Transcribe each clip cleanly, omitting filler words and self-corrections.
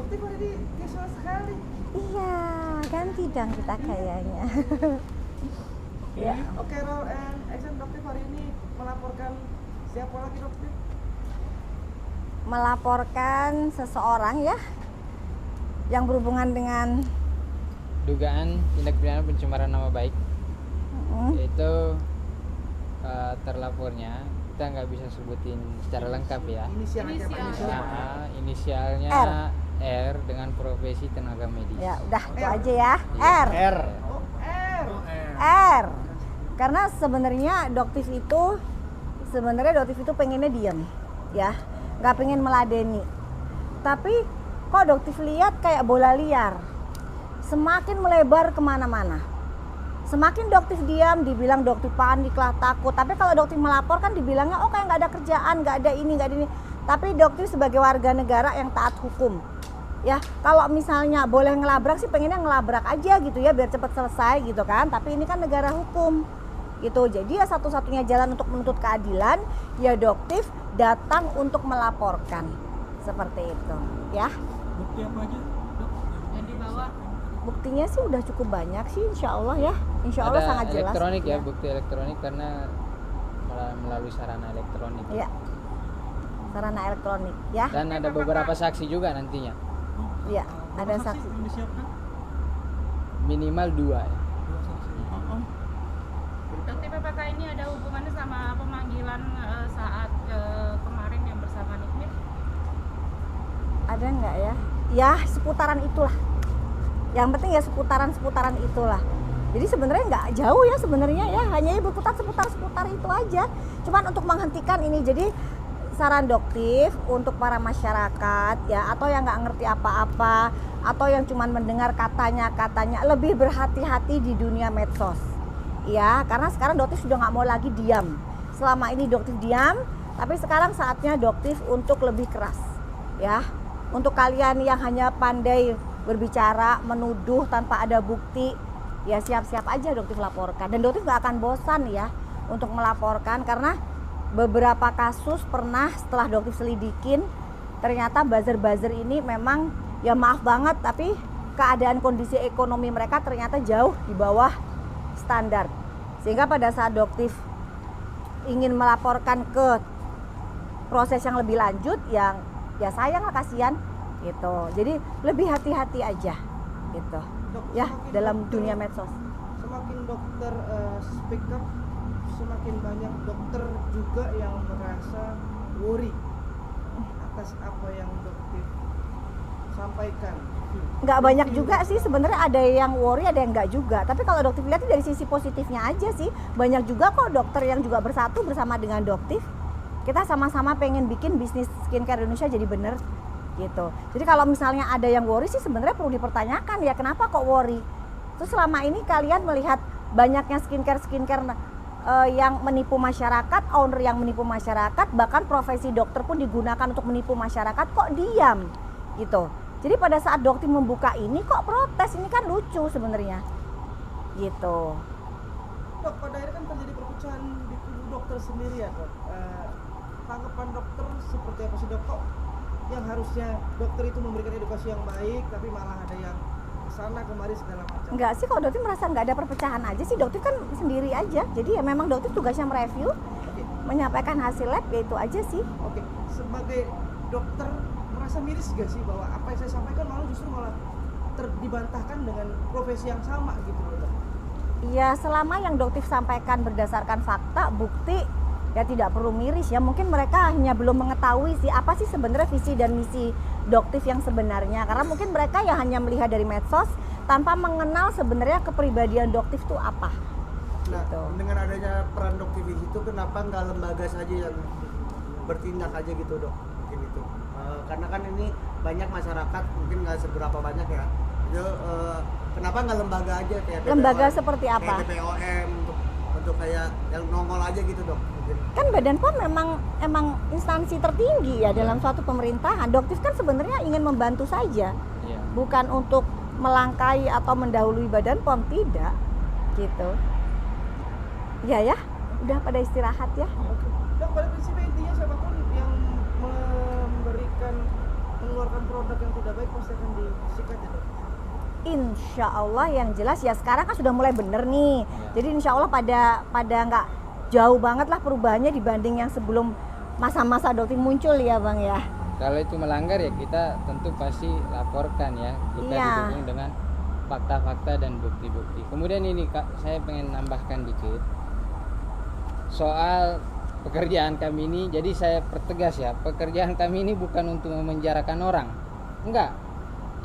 Dokter hari ini casual sekali. Iya, ganti dong kita kayaknya. Ya. Oke, roll and action. Dokter hari ini melaporkan siapa lagi dokter? Melaporkan seseorang ya yang berhubungan dengan dugaan tindak pidana pencemaran nama baik, yaitu terlapornya kita nggak bisa sebutin secara lengkap ya. Inisialnya R dengan profesi tenaga medis. Ya udah itu aja ya. R. R. Karena sebenarnya Doktif itu pengennya diam ya, nggak pengen meladeni. Tapi kok Doktif lihat kayak bola liar, semakin melebar kemana-mana. Semakin Doktif diam, dibilang Doktif panik lah, takut. Tapi kalau Doktif melapor kan dibilangnya, oh kayak nggak ada kerjaan, nggak ada ini. Tapi Doktif sebagai warga negara yang taat hukum, ya kalau misalnya boleh ngelabrak sih pengennya ngelabrak aja gitu ya, biar cepat selesai gitu kan. Tapi ini kan negara hukum gitu. Jadi ya satu-satunya jalan untuk menuntut keadilan ya Doktif datang untuk melaporkan seperti itu ya. Bukti apa aja dok yang dibawa? Buktinya sih udah cukup banyak sih, insya Allah ya, insya Allah ada sangat jelas. elektronik ya, bukti elektronik karena melalui sarana elektronik. Ya, sarana elektronik ya. Dan ada beberapa saksi juga nantinya. Ya, ada saksi. Yang disiapkan? Minimal 2 ya. 2 saksi. Dokter PPK ini ada hubungannya sama pemanggilan saat kemarin yang bersama Nikmit? Ada nggak ya? Ya seputaran itulah. Yang penting ya seputaran itulah. Jadi sebenarnya nggak jauh ya sebenarnya ya, hanya berputar seputar itu aja. Cuman untuk menghentikan ini, jadi saran Doktif untuk para masyarakat ya, atau yang nggak ngerti apa-apa, atau yang cuman mendengar katanya lebih berhati-hati di dunia medsos. Ya, karena sekarang Doktif sudah nggak mau lagi diam. Selama ini Doktif diam, tapi sekarang saatnya Doktif untuk lebih keras. Ya, untuk kalian yang hanya pandai berbicara, menuduh tanpa ada bukti, ya siap-siap aja Doktif laporkan. Dan Doktif nggak akan bosan ya untuk melaporkan, karena beberapa kasus pernah setelah Doktif selidikin, ternyata buzzer-buzzer ini memang ya maaf banget, tapi keadaan kondisi ekonomi mereka ternyata jauh di bawah standar. Sehingga pada saat Doktif ingin melaporkan ke proses yang lebih lanjut, yang ya sayang lah, kasihan gitu. Jadi lebih hati-hati aja gitu. Ya dalam dunia medsos. Semakin dokter speak up, semakin banyak dokter juga yang merasa worry atas apa yang Dokter sampaikan. Nggak banyak juga sih sebenarnya, ada yang worry, ada yang nggak juga. Tapi kalau Doktif lihat dari sisi positifnya aja sih, banyak juga kok dokter yang juga bersatu bersama dengan Doktif. Kita sama-sama pengen bikin bisnis skincare Indonesia jadi bener gitu. Jadi kalau misalnya ada yang worry sih sebenarnya perlu dipertanyakan ya, kenapa kok worry? Terus selama ini kalian melihat banyaknya skincare yang menipu masyarakat, owner yang menipu masyarakat, bahkan profesi dokter pun digunakan untuk menipu masyarakat, kok diam gitu. Jadi pada saat Doktif membuka ini kok protes, ini kan lucu sebenarnya gitu. Dok, pada akhirnya kan terjadi perpecahan di kubu dokter sendiri ya dok. Tanggapan dokter seperti apa sih dok? Kok yang harusnya dokter itu memberikan edukasi yang baik, tapi malah ada yang kesana kemari segala macam? Enggak sih, kalau Doktif merasa nggak ada perpecahan aja sih. Doktif kan sendiri aja, jadi ya memang Doktif tugasnya mereview, menyampaikan hasil lab, ya itu aja sih. Oke, sebagai dokter merasa miris gak sih bahwa apa yang saya sampaikan malah dibantahkan dengan profesi yang sama gitu dok? Ya selama yang Doktif sampaikan berdasarkan fakta, bukti, ya tidak perlu miris ya. Mungkin mereka hanya belum mengetahui sih apa sih sebenarnya visi dan misi Doktif yang sebenarnya. Karena mungkin mereka yang hanya melihat dari medsos tanpa mengenal sebenarnya kepribadian Doktif itu apa. Nah, Gitu. dengan adanya peran Doktif di situ, kenapa nggak lembaga saja yang bertindak aja gitu dok? Mungkin itu. Karena kan ini banyak masyarakat, mungkin nggak seberapa banyak ya. Jadi, kenapa nggak lembaga aja kayak Lembaga BPOM, seperti apa? Kayak BPOM untuk kayak yang nongol aja gitu dok. Mungkin. Kan Badan POM emang instansi tertinggi ya dalam suatu pemerintahan. Doktif kan sebenarnya ingin membantu saja, Iya. bukan untuk melangkai atau mendahului Badan POM, tidak gitu. Ya, udah pada istirahat ya. Dok, pada prinsipnya intinya siapapun yang mengeluarkan menawarkan produk yang tidak baik pasti akan disikat ya dok. Insya Allah yang jelas ya sekarang kan sudah mulai bener nih. Jadi insya Allah pada nggak jauh banget lah perubahannya dibanding yang sebelum masa-masa Dokti muncul ya Bang ya. Kalau itu melanggar ya kita tentu pasti laporkan ya. Kita Iya. didukung dengan fakta-fakta dan bukti-bukti. Kemudian ini Kak, saya pengen nambahkan dikit soal pekerjaan kami ini. Jadi saya pertegas ya, pekerjaan kami ini bukan untuk memenjarakan orang. Enggak.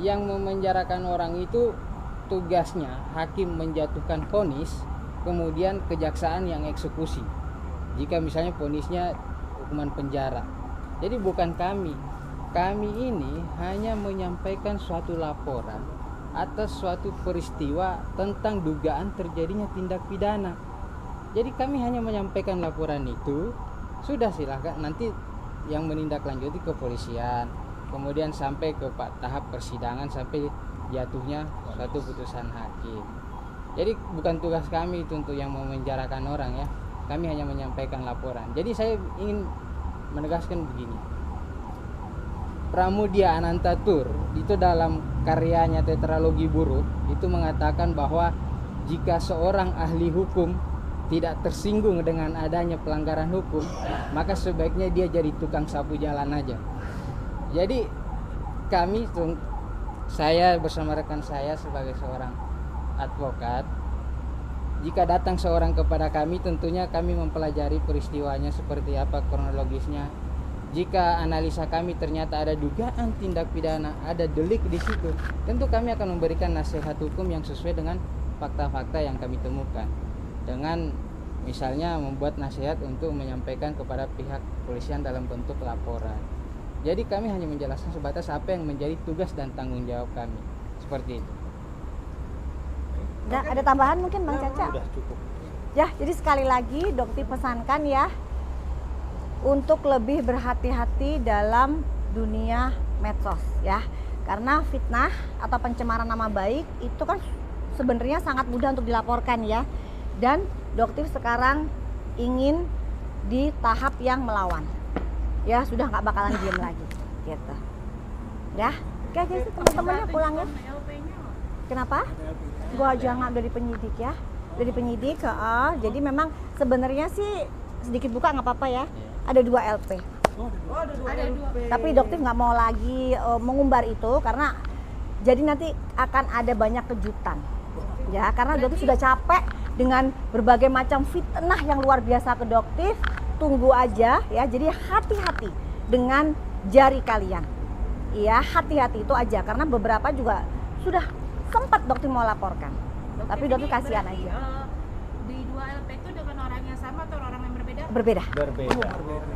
Yang memenjarakan orang itu tugasnya hakim menjatuhkan vonis, kemudian kejaksaan yang eksekusi. Jika misalnya vonisnya hukuman penjara. Jadi bukan kami. Kami ini hanya menyampaikan suatu laporan atas suatu peristiwa tentang dugaan terjadinya tindak pidana. Jadi kami hanya menyampaikan laporan itu, sudah silahkan nanti yang menindaklanjuti kepolisian, kemudian sampai ke tahap persidangan sampai jatuhnya suatu putusan hakim. Jadi bukan tugas kami itu untuk yang memenjarakan orang ya. Kami hanya menyampaikan laporan. Jadi saya ingin menegaskan begini. Pramudia Anantatur itu dalam karyanya Tetralogi Buruk itu mengatakan bahwa jika seorang ahli hukum tidak tersinggung dengan adanya pelanggaran hukum, maka sebaiknya dia jadi tukang sapu jalan aja. Jadi kami, saya bersama rekan saya sebagai seorang advokat, jika datang seorang kepada kami, tentunya kami mempelajari peristiwanya seperti apa kronologisnya. Jika analisa kami ternyata ada dugaan tindak pidana, ada delik di situ, tentu kami akan memberikan nasihat hukum yang sesuai dengan fakta-fakta yang kami temukan. Dengan misalnya membuat nasihat untuk menyampaikan kepada pihak kepolisian dalam bentuk laporan. Jadi kami hanya menjelaskan sebatas apa yang menjadi tugas dan tanggung jawab kami. Seperti itu. Nah, ada tambahan mungkin Bang Caca? Udah cukup. Ya, jadi sekali lagi Dokti pesankan ya untuk lebih berhati-hati dalam dunia medsos ya. Karena fitnah atau pencemaran nama baik itu kan sebenarnya sangat mudah untuk dilaporkan ya. Dan Dokti sekarang ingin di tahap yang melawan. Ya, sudah nggak bakalan diem lagi gitu. Ya, oke jadi teman-temannya pulang ya. Kenapa? Gua jangan dari penyidik ya. Dari penyidik, jadi memang sebenarnya sih sedikit buka nggak apa-apa ya. Ada 2 LP. Oh ada dua LP. Tapi Dokter nggak mau lagi mengumbar itu karena jadi nanti akan ada banyak kejutan. Ya, karena Dokter sudah capek dengan berbagai macam fitnah yang luar biasa ke Dokter. Tunggu aja ya. Jadi hati-hati dengan jari kalian. Iya, hati-hati itu aja karena beberapa juga sudah sempat Dokter mau laporkan. Tapi Dokter kasihan aja. Di 2 LP itu dengan orang yang sama atau orang yang berbeda? Berbeda. Berbeda.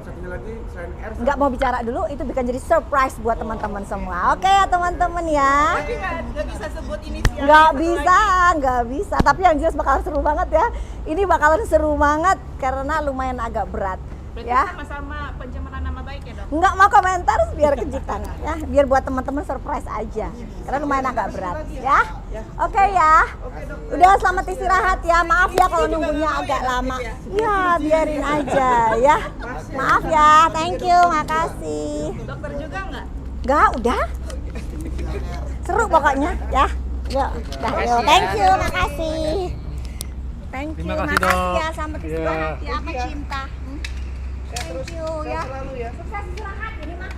Satunya lagi selain R. Nggak mau bicara dulu, itu bisa jadi surprise buat teman-teman semua. Oke ya teman-teman ya. Tapi nggak bisa sebut inisial. Nggak bisa. Tapi yang jelas bakalan seru banget ya. Ini bakalan seru banget karena lumayan agak berat. Berarti Ya, sama-sama pencemaran nama baik ya dok? nggak mau komentar biar kejutan ya, biar buat teman-teman surprise aja. Karena lumayan agak berat ya. Oke ya. Udah selamat istirahat ya. Maaf ya kalau nunggunya agak lama. Ya biarin aja ya. Maaf ya. Thank you. Makasih. Dokter juga nggak? Nggak, udah. Seru pokoknya ya. Yuk, dah, yuk. Thank you, makasih. Thank you, Terima kasih, makasih Dok. ya. Selamat istirahat ya sama cinta. Thank you ya. Selalu ya. Sukses istirahat ini mah.